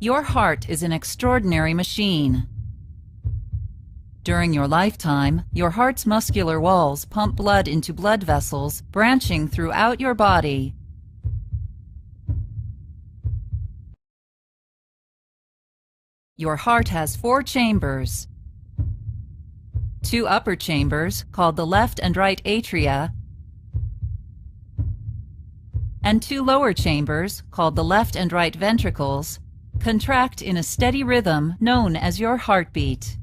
Your heart is an extraordinary machine. During your lifetime, your heart's muscular walls pump blood into blood vessels branching throughout your body. Your heart has 4 chambers. 2 upper chambers, called the left and right atria, and 2 lower chambers, called the left and right ventricles, contract in a steady rhythm known as your heartbeat.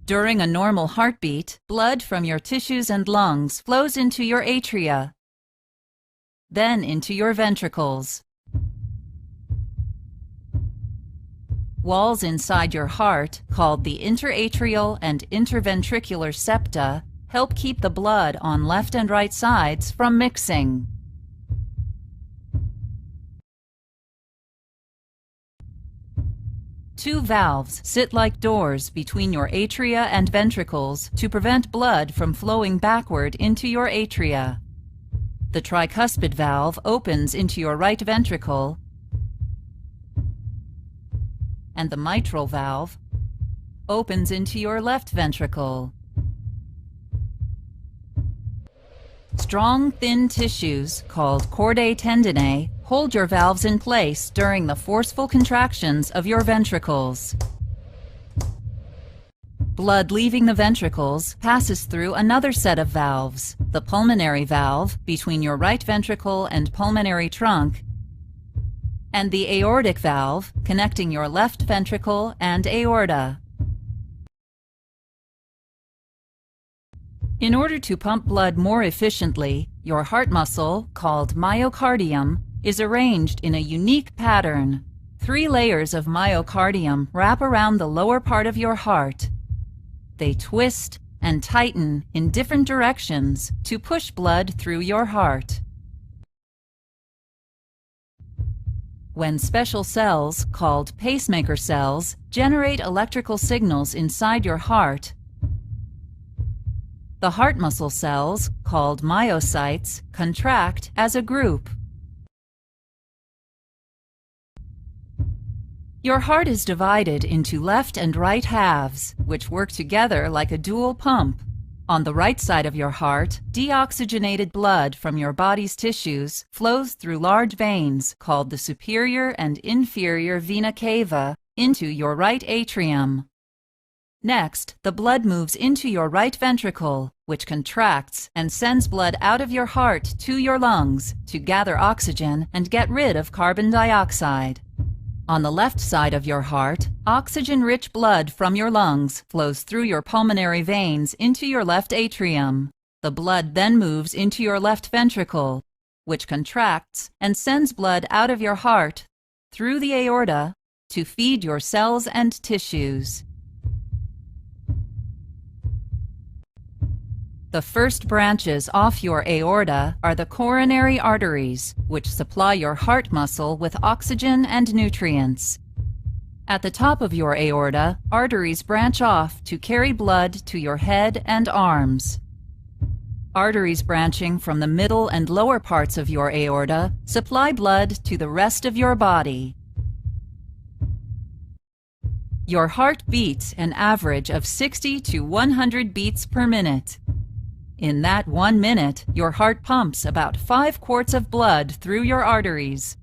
During a normal heartbeat, blood from your tissues and lungs flows into your atria, then into your ventricles. Walls inside your heart, called the interatrial and interventricular septa, help keep the blood on left and right sides from mixing. Two valves sit like doors between your atria and ventricles to prevent blood from flowing backward into your atria. The tricuspid valve opens into your right ventricle, and the mitral valve opens into your left ventricle. Strong, thin tissues, called chordae tendineae, hold your valves in place during the forceful contractions of your ventricles. Blood leaving the ventricles passes through another set of valves, the pulmonary valve between your right ventricle and pulmonary trunk, and the aortic valve connecting your left ventricle and aorta. In order to pump blood more efficiently, your heart muscle, called myocardium, is arranged in a unique pattern. 3 layers of myocardium wrap around the lower part of your heart. They twist and tighten in different directions to push blood through your heart. When special cells, called pacemaker cells, generate electrical signals inside your heart, the heart muscle cells, called myocytes, contract as a group. Your heart is divided into left and right halves, which work together like a dual pump. On the right side of your heart, deoxygenated blood from your body's tissues flows through large veins, called the superior and inferior vena cava, into your right atrium. Next, the blood moves into your right ventricle, which contracts and sends blood out of your heart to your lungs to gather oxygen and get rid of carbon dioxide. On the left side of your heart, oxygen-rich blood from your lungs flows through your pulmonary veins into your left atrium. The blood then moves into your left ventricle, which contracts and sends blood out of your heart through the aorta to feed your cells and tissues. The first branches off your aorta are the coronary arteries, which supply your heart muscle with oxygen and nutrients. At the top of your aorta, arteries branch off to carry blood to your head and arms. Arteries branching from the middle and lower parts of your aorta supply blood to the rest of your body. Your heart beats an average of 60 to 100 beats per minute. In that 1 minute, your heart pumps about 5 quarts of blood through your arteries,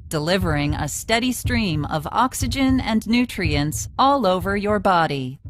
delivering a steady stream of oxygen and nutrients all over your body.